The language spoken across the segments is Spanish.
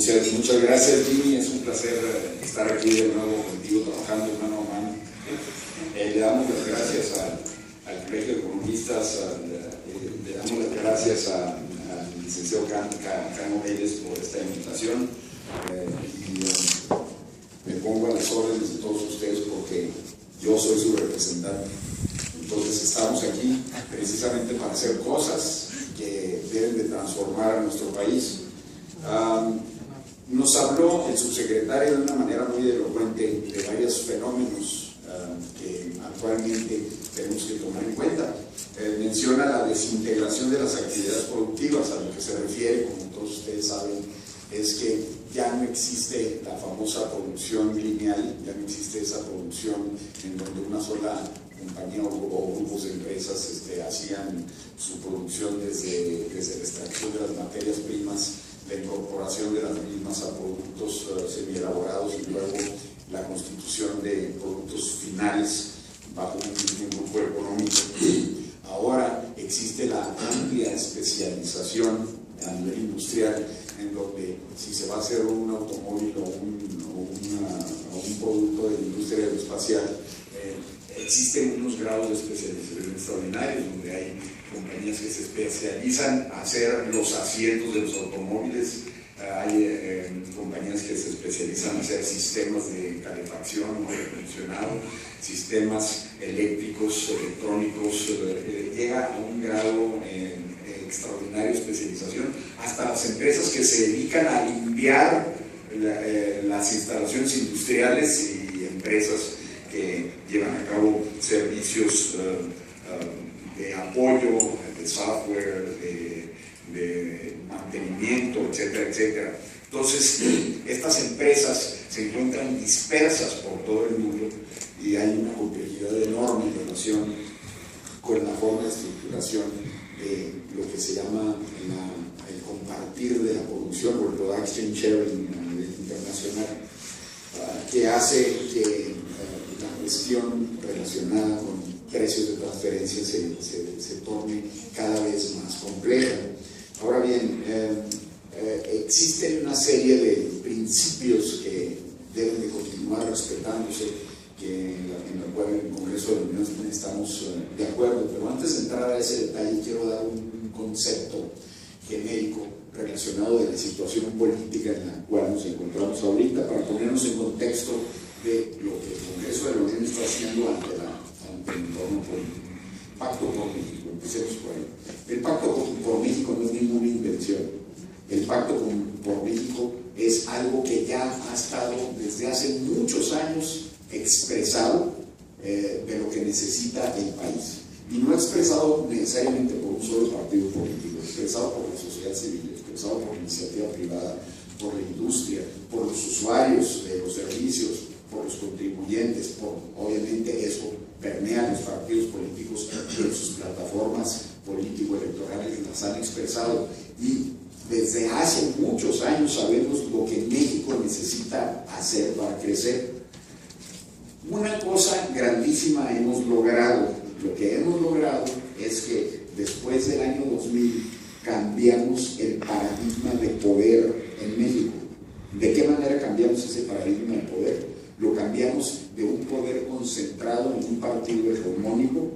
Muchas gracias, Jimmy. Es un placer estar aquí de nuevo contigo, trabajando mano a mano. Le damos las gracias al Colegio de Economistas, le damos las gracias al licenciado Cano Vélez por esta invitación. Me pongo a las órdenes de todos ustedes porque yo soy su representante. Entonces estamos aquí precisamente para hacer cosas que deben de transformar a nuestro país. Nos habló el subsecretario de una manera muy elocuente de varios fenómenos que actualmente tenemos que tomar en cuenta. Menciona la desintegración de las actividades productivas. A lo que se refiere, como todos ustedes saben, es que ya no existe la famosa producción lineal, ya no existe esa producción en donde una sola compañía o grupos de empresas hacían su producción desde la extracción de las materias primas, la incorporación de las mismas a productos semielaborados y luego la constitución de productos finales bajo un mismo grupo económico. Ahora existe la amplia especialización a nivel industrial, en donde si se va a hacer un automóvil o un producto de la industria aeroespacial, existen unos grados de especialización extraordinarios, donde hay compañías que se especializan a hacer los asientos de los automóviles, hay compañías que se especializan en hacer sistemas de calefacción o aire acondicionado, sistemas eléctricos, electrónicos, llega a un grado extraordinario de especialización, hasta las empresas que se dedican a limpiar las instalaciones industriales y empresas que llevan a cabo servicios de apoyo, de software, de mantenimiento, etcétera, etcétera. Entonces, estas empresas se encuentran dispersas por todo el mundo y hay una complejidad enorme en relación con la forma de estructuración de lo que se llama el compartir de la producción o el production sharing a nivel internacional, que hace que la cuestión relacionada con precios de transferencia se torne cada vez más compleja. Ahora bien, existen una serie de principios que deben de continuar respetándose, en el cual en el Congreso de la Unión estamos de acuerdo, pero antes de entrar a ese detalle quiero dar un concepto genérico relacionado de la situación política en la cual nos encontramos ahorita, para ponernos en contexto de lo que el Congreso de la Unión está haciendo ante el entorno político. Pacto por México, empecemos por ahí. El Pacto por México no es ninguna invención. El Pacto por México es algo que ya ha estado desde hace muchos años expresado de lo que necesita el país. Y no expresado necesariamente por un solo partido político, expresado por la sociedad civil, expresado por la iniciativa privada, por la industria, por los usuarios de los servicios, por los contribuyentes, obviamente eso permea a los partidos políticos en sus plataformas político-electorales, las han expresado, y desde hace muchos años sabemos lo que México necesita hacer para crecer. Una cosa grandísima hemos logrado. Lo que hemos logrado es que después del año 2000 cambiamos el paradigma de poder en México. ¿De qué manera cambiamos ese paradigma de poder? Lo cambiamos de un poder concentrado en un partido hegemónico,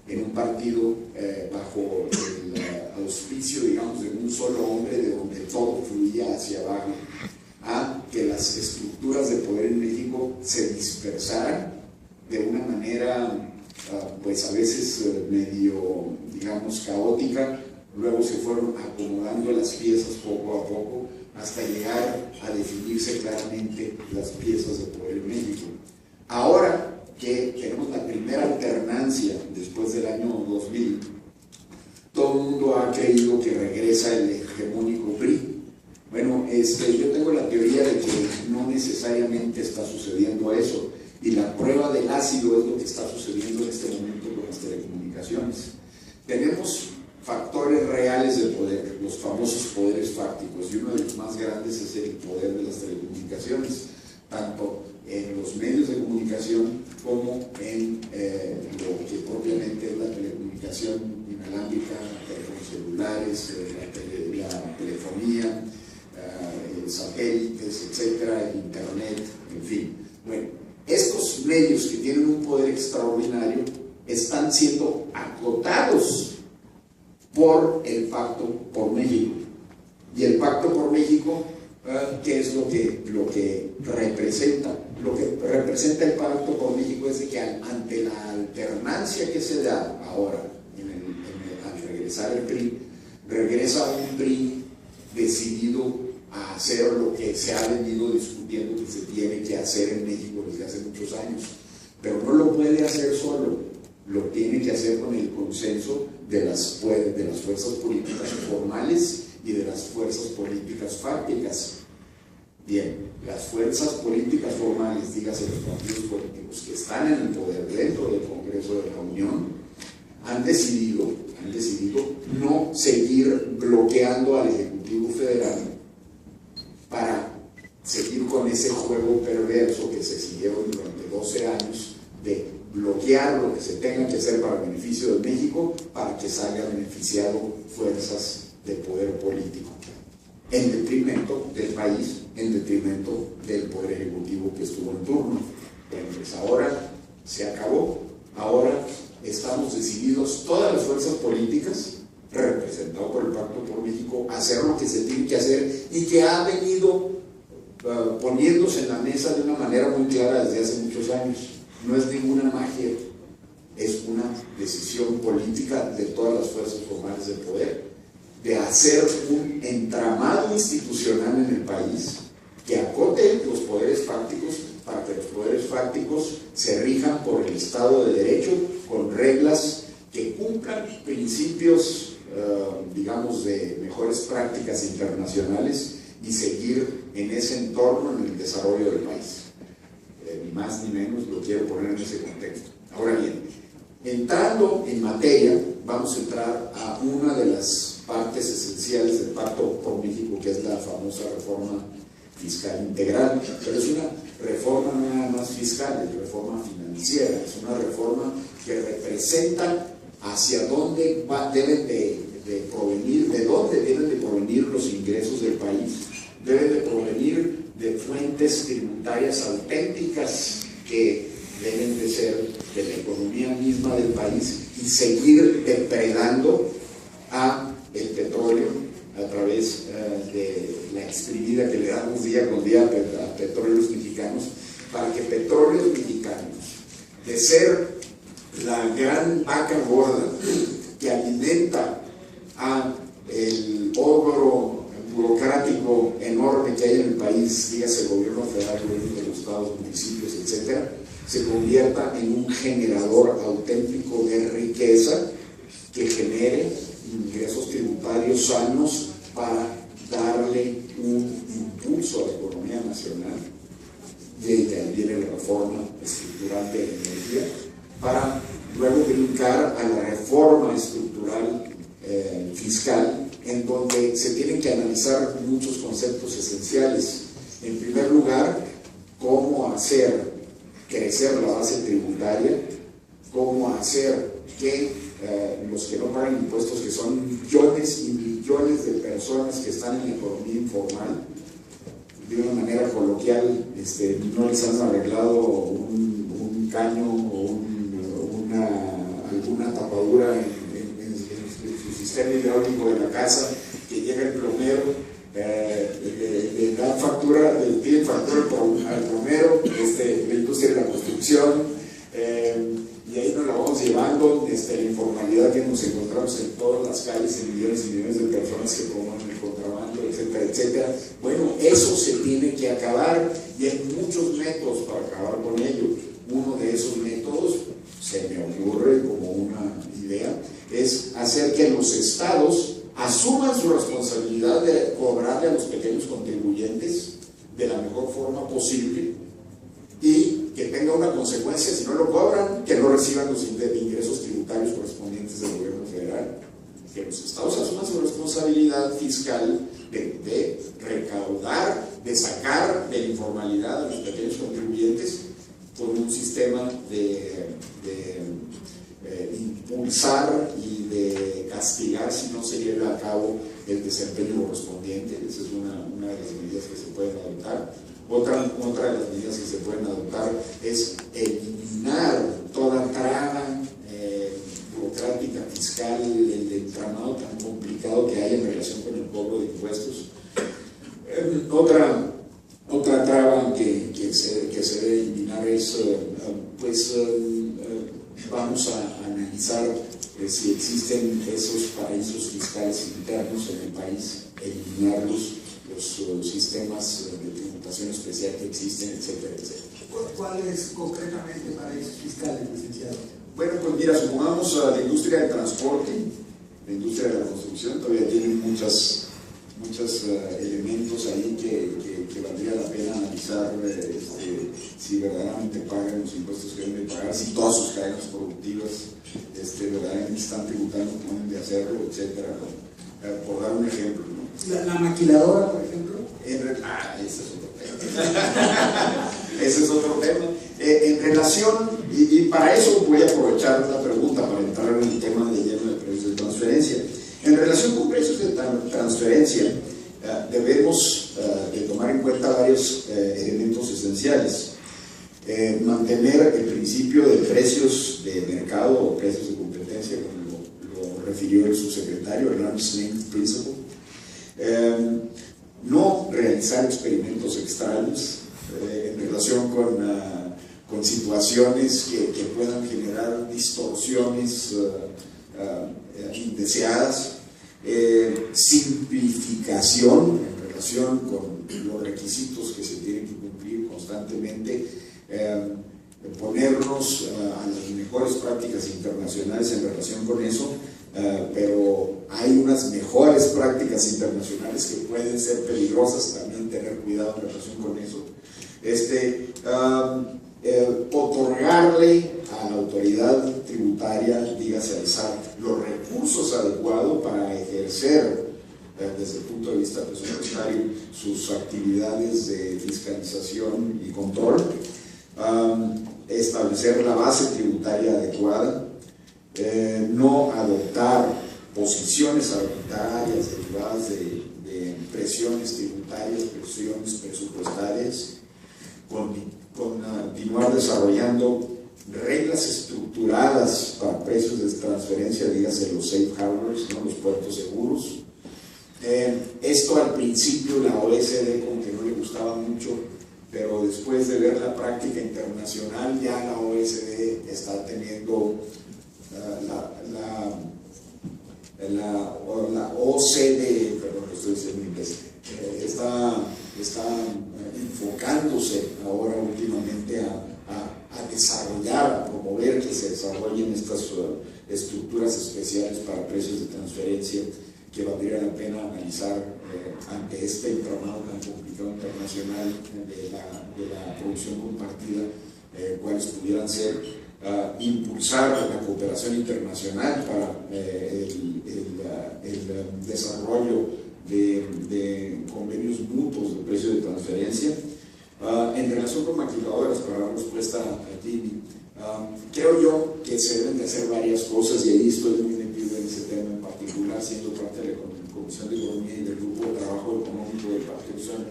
en un partido bajo el auspicio, digamos, de un solo hombre, de donde todo fluía hacia abajo, a que las estructuras de poder en México se dispersaran de una manera pues a veces medio, digamos, caótica. Luego se fueron acomodando las piezas poco a poco hasta llegar a definirse claramente las piezas de poder en México. Ahora que tenemos la primera alternancia después del año 2000, todo el mundo ha creído que regresa el hegemónico PRI. Bueno, yo tengo la teoría de que no necesariamente está sucediendo eso, y la prueba del ácido es lo que está sucediendo en este momento con las telecomunicaciones. Tenemos factores reales de poder, los famosos poderes fácticos, y uno de los más grandes es el poder de las telecomunicaciones, tanto en los medios de comunicación como en lo que propiamente es la telecomunicación inalámbrica, teléfonos celulares, la telefonía, el satélite, etcétera, el internet, en fin. Bueno, estos medios que tienen un poder extraordinario están siendo acotados por el Pacto por México. Y el Pacto por México, ¿qué es lo que representa? Lo que representa el Pacto por México es de que ante la alternancia que se da ahora al regresar el PRI, regresa un PRI decidido a hacer lo que se ha venido discutiendo que se tiene que hacer en México desde hace muchos años, pero no lo puede hacer solo, lo tiene que hacer con el consenso de las fuerzas políticas formales y de las fuerzas políticas fácticas. Bien, las fuerzas políticas formales, dígase los partidos políticos que están en el poder dentro del Congreso de la Unión, han decidido no seguir bloqueando al Ejecutivo Federal para seguir con ese juego perverso que se siguieron durante 12 años de bloquear lo que se tenga que hacer para el beneficio de México, para que salga beneficiado fuerzas de poder político, en detrimento del país, en detrimento del poder ejecutivo que estuvo en turno. Bueno, pues ahora se acabó, ahora estamos decididos, todas las fuerzas políticas, representado por el Pacto por México, a hacer lo que se tiene que hacer y que ha venido poniéndose en la mesa de una manera muy clara desde hace muchos años. No es ninguna magia, es una decisión política de todas las fuerzas formales del poder, de hacer un entramado institucional en el país que acote los poderes fácticos para que los poderes fácticos se rijan por el Estado de Derecho con reglas que cumplan principios, digamos, de mejores prácticas internacionales y seguir en ese entorno en el desarrollo del país. Ni más ni menos lo quiero poner en ese contexto. Ahora bien, entrando en materia, vamos a entrar a una de las partes esenciales del Pacto por México, que es la famosa reforma fiscal integral, pero es una reforma no nada más fiscal, es reforma financiera, es una reforma que representa hacia dónde deben de provenir, de dónde deben de provenir los ingresos del país, deben de provenir de fuentes tributarias auténticas que deben de ser de la economía misma del país y seguir depredando a el petróleo a través de la exprimida que le damos día con día a petróleos mexicanos, para que petróleos mexicanos, de ser la gran vaca gorda que alimenta a el ogro burocrático enorme que hay en el país, dígase el gobierno federal, el gobierno de los estados, municipios, etcétera, se convierta en un generador auténtico de riqueza que genere ingresos tributarios sanos para darle un impulso a la economía nacional. Y ahí viene la reforma estructural de energía, para luego brincar a la reforma estructural fiscal, en donde se tienen que analizar muchos conceptos esenciales. En primer lugar, cómo hacer crecer la base tributaria, cómo hacer que los que no pagan impuestos, que son millones y millones de personas que están en la economía informal, de una manera coloquial, no les han arreglado un caño o alguna tapadura en su sistema hidráulico de la casa, que llega el plomero, le dan factura, le piden factura al plomero, la industria de la construcción, y ahí nos la vamos llevando, la informalidad que nos encontramos en todas las calles, en millones y millones de personas que promueven el contrabando, etcétera, etcétera. Bueno, eso se tiene que acabar y hay muchos métodos para acabar con ello. Uno de esos métodos, se me ocurre como una idea, es hacer que los estados asuman su responsabilidad de cobrarle a los pequeños contribuyentes de la mejor forma posible y que tenga una consecuencia: si no lo cobran, que no reciban los ingresos tributarios correspondientes del gobierno federal. Que los estados asuman su responsabilidad fiscal de recaudar, de sacar de la informalidad a los pequeños contribuyentes, con un sistema de impulsar y de castigar si no se lleva a cabo el desempeño correspondiente. Esa es una de las medidas que se pueden adoptar. Otra de las medidas que se pueden adoptar es eliminar toda traba burocrática, fiscal, el entramado tan complicado que hay en relación con el cobro de impuestos. Otra traba que se debe eliminar es, vamos a analizar si existen esos paraísos fiscales internos en el país, eliminarlos, los sistemas de tributación especial que existen, etcétera, etcétera. ¿Cuáles concretamente paraísos fiscales, licenciado? Bueno, pues mira, supongamos la industria del transporte, la industria de la construcción, todavía tienen muchos elementos ahí que valdría la pena analizar si verdaderamente pagan los impuestos que deben de pagar, si todas sus cadenas productivas verdaderamente están tributando como deben de hacerlo, etcétera, por dar un ejemplo, ¿no? La maquiladora, por ejemplo. Ese es otro tema. Ese es otro tema. En relación, y para eso voy a aprovechar la pregunta para entrar en el tema de lleno de precios de transferencia. En relación con precios de transferencia, debemos de tomar en cuenta varios elementos esenciales. Mantener el principio de precios de mercado o precios de competencia, como lo refirió el subsecretario, el Arm's Length Principle. No realizar experimentos extraños en relación con situaciones que puedan generar distorsiones indeseadas. Simplificación en relación con los requisitos que se tienen que cumplir constantemente, ponernos a las mejores prácticas internacionales en relación con eso, pero hay unas mejores prácticas internacionales que pueden ser peligrosas, también tener cuidado en relación con eso. Otorgarle a la autoridad tributaria, dígase al SAT, los recursos adecuados para ejercer desde el punto de vista presupuestario sus actividades de fiscalización y control, establecer la base tributaria adecuada, no adoptar posiciones arbitrarias derivadas de presiones tributarias, presiones presupuestarias, continuar desarrollando reglas estructuradas para precios de transferencia, dígase los safe harbors, ¿no? Los puertos seguros. Esto al principio la OECD como que no le gustaba mucho, pero después de ver la práctica internacional ya la OECD está teniendo la OCDE, perdón, estoy diciendo en inglés, está enfocándose ahora últimamente a desarrollar, a promover que se desarrollen estas estructuras especiales para precios de transferencia que valdría la pena analizar ante este entramado tan complicado internacional de la producción compartida, cuáles pudieran ser, impulsar la cooperación internacional para el desarrollo de convenios mutuos de precios de transferencia. En relación con maquiladoras, para dar respuesta a Jimmy, creo yo que se deben de hacer varias cosas, y ahí estoy muy metido en ese tema en particular, siendo parte de la Comisión de Economía y del Grupo de Trabajo Económico del Partido Social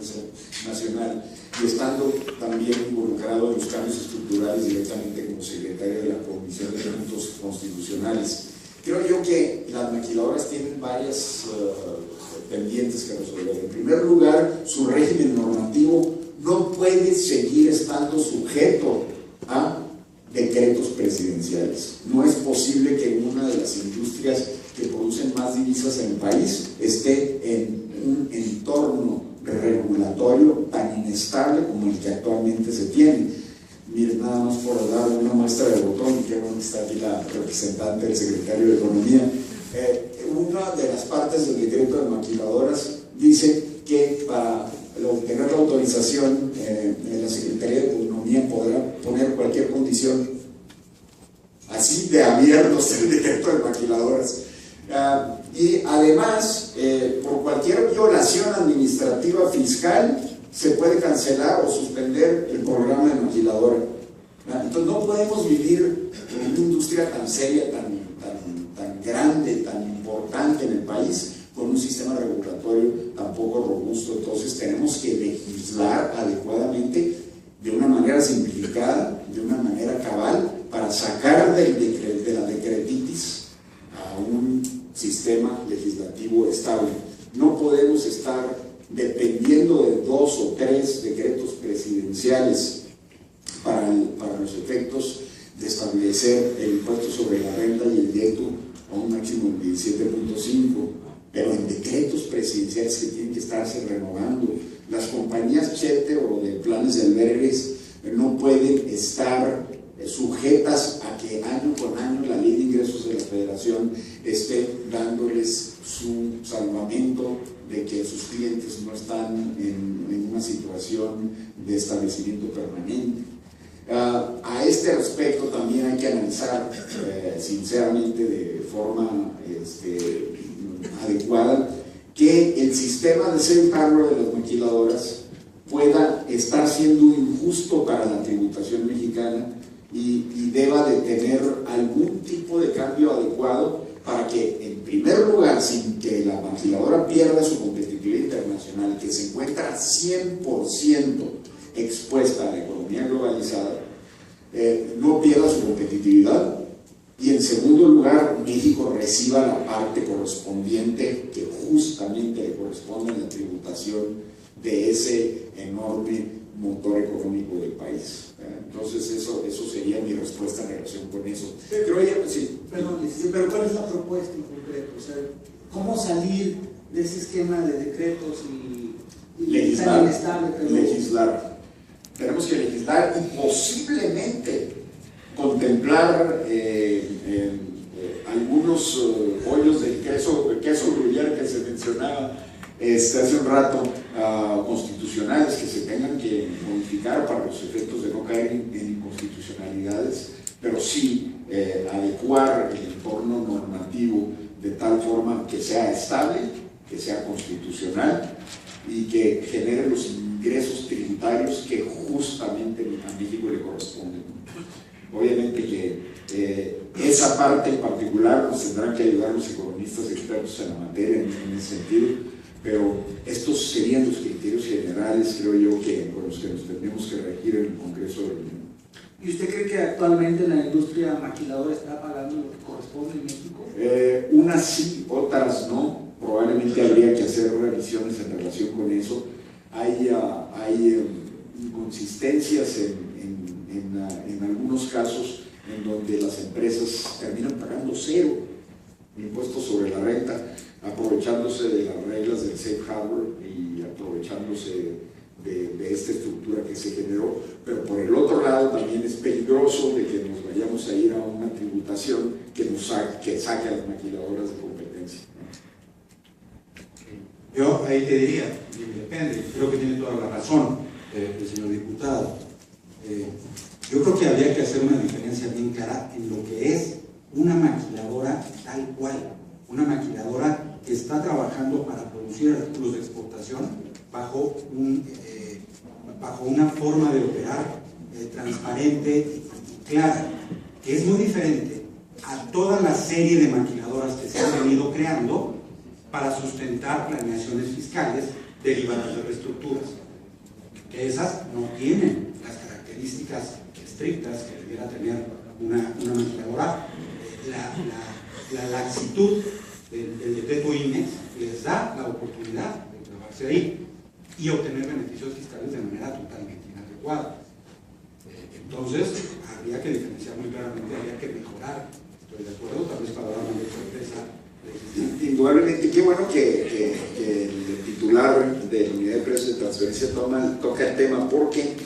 Nacional, y estando también involucrado en los cambios estructurales directamente como secretario de la Comisión de Asuntos Constitucionales. Creo yo que las maquiladoras tienen varias pendientes que resolver. En primer lugar, su régimen normativo no puede seguir estando sujeto a decretos presidenciales. No es posible que una de las industrias que producen más divisas en el país esté en un entorno regulatorio tan inestable como el que actualmente se tiene. Miren, nada más por dar una muestra de botón, que está aquí la representante del secretario de Economía. Una de las partes del decreto de maquiladoras dice que para obtener la autorización, la Secretaría de Economía podrá poner cualquier condición. Así de abierto está el decreto de maquiladoras. Y además, por cualquier violación administrativa fiscal, se puede cancelar o suspender el programa de maquiladora. Entonces no podemos vivir en una industria tan seria, tan grande, tan importante en el país, con un sistema regulatorio tampoco robusto. Entonces tenemos que legislar adecuadamente, de una manera simplificada, de una manera cabal, para sacar de la decretitis a un sistema legislativo estable. No podemos estar dependiendo de 2 o 3 decretos presidenciales para los efectos de establecer el impuesto sobre la renta y el IETU a un máximo de 17.5, pero en decretos presidenciales que tienen que estarse renovando. Las compañías charter o de planes de albergues no pueden estar sujetas a que año con año la ley de ingresos de la federación esté dándoles su salvamento de que sus clientes no están en una situación de establecimiento permanente. A este respecto también hay que analizar sinceramente de forma adecuada que el sistema de safe harbor de las maquiladoras pueda estar siendo injusto para la tributación mexicana y deba de tener algún tipo de cambio adecuado para que, en primer lugar, sin que la maquiladora pierda su competitividad internacional, que se encuentra 100% expuesta a la economía globalizada, no pierda su competitividad, y en segundo lugar, México reciba la parte correspondiente que justamente le corresponde en la tributación de ese enorme motor económico del país. Entonces eso sería mi respuesta en relación con eso. Pero sí. Perdón, pero ¿cuál es la propuesta en concreto? O sea, ¿cómo salir de ese esquema de decretos y legislar, inestable? Pero... legislar. Tenemos que legislar y posiblemente contemplar algunos hoyos del queso gruyere que se mencionaba hace un rato, constitucionales, que se tengan que modificar para los efectos de no caer en inconstitucionalidades, pero sí adecuar el entorno normativo de tal forma que sea estable, que sea constitucional y que genere los ingresos tributarios que justamente a México le corresponden. Obviamente que esa parte en particular nos tendrán que ayudar los economistas expertos en la materia en ese sentido, pero estos serían los criterios generales, creo yo, con los que nos tendremos que regir en el Congreso de la Unión. ¿Y usted cree que actualmente la industria maquiladora está pagando lo que corresponde en México? Unas sí, otras no. Probablemente habría que hacer revisiones en relación con eso. Hay inconsistencias en algunos casos en donde las empresas terminan pagando 0 impuestos sobre la renta, aprovechándose de las reglas del safe harbor y aprovechándose de esta estructura que se generó, pero por el otro lado también es peligroso de que nos vayamos a ir a una tributación que saque a las maquiladoras de competencia. Yo ahí te diría, depende, creo que tiene toda la razón el señor diputado. Yo creo que habría que hacer una diferencia bien clara en lo que es una maquiladora tal cual, una maquiladora que está trabajando para producir artículos de exportación bajo una forma de operar transparente y clara, que es muy diferente a toda la serie de maquiladoras que se han venido creando para sustentar planeaciones fiscales derivadas de reestructuras, que esas no tienen las características estrictas que debiera tener una maquiladora. La laxitud del decreto INEX les da la oportunidad de trabajarse ahí y obtener beneficios fiscales de manera totalmente inadecuada. Entonces, habría que diferenciar muy claramente, habría que mejorar. Estoy de acuerdo, tal vez para dar una sorpresa. Indudablemente, qué bueno que el titular de la unidad de precios de transferencia toca el tema, porque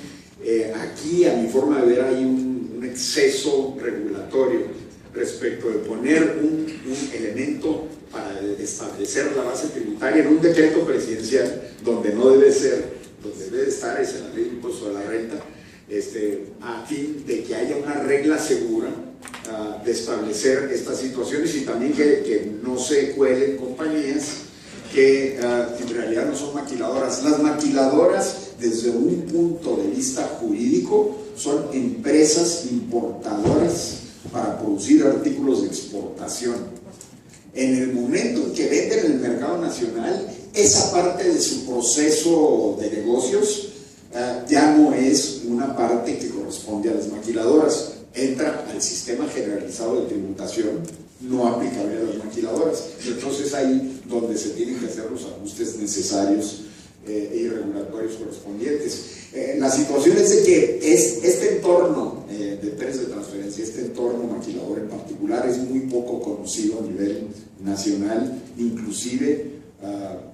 aquí, a mi forma de ver, hay un exceso regulatorio respecto de poner un elemento para establecer la base tributaria en un decreto presidencial donde no debe ser, donde debe estar es en la ley de impuesto a la renta, a fin de que haya una regla segura de establecer estas situaciones y también que no se cuelen compañías que en realidad no son maquiladoras. Las maquiladoras, desde un punto de vista jurídico, son empresas importadoras para producir artículos de exportación. En el momento en que venden en el mercado nacional, esa parte de su proceso de negocios ya no es una parte que corresponde a las maquiladoras, entra al sistema generalizado de tributación no aplicable a las maquiladoras. Entonces ahí donde se tienen que hacer los ajustes necesarios y regulatorios correspondientes. La situación es de que este entorno de PERES de transferencia, este entorno maquilador en particular, es muy poco conocido a nivel nacional, inclusive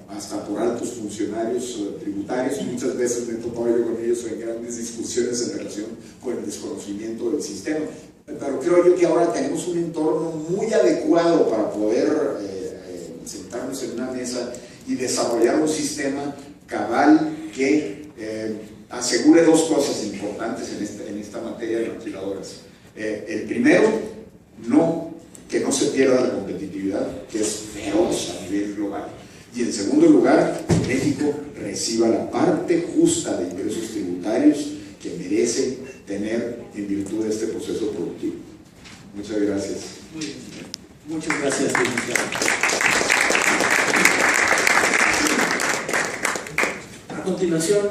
hasta por altos funcionarios tributarios. Muchas veces me he topado yo con ellos en grandes discusiones en relación con el desconocimiento del sistema, pero creo yo que ahora tenemos un entorno muy adecuado para poder sentarnos en una mesa y desarrollar un sistema cabal que asegure dos cosas importantes en esta materia de maquiladoras. El primero, que no se pierda la competitividad, que es feroz a nivel global. Y en segundo lugar, México reciba la parte justa de ingresos tributarios que merece tener en virtud de este proceso productivo. Muchas gracias. Muy bien. Muchas gracias, licenciado. A continuación,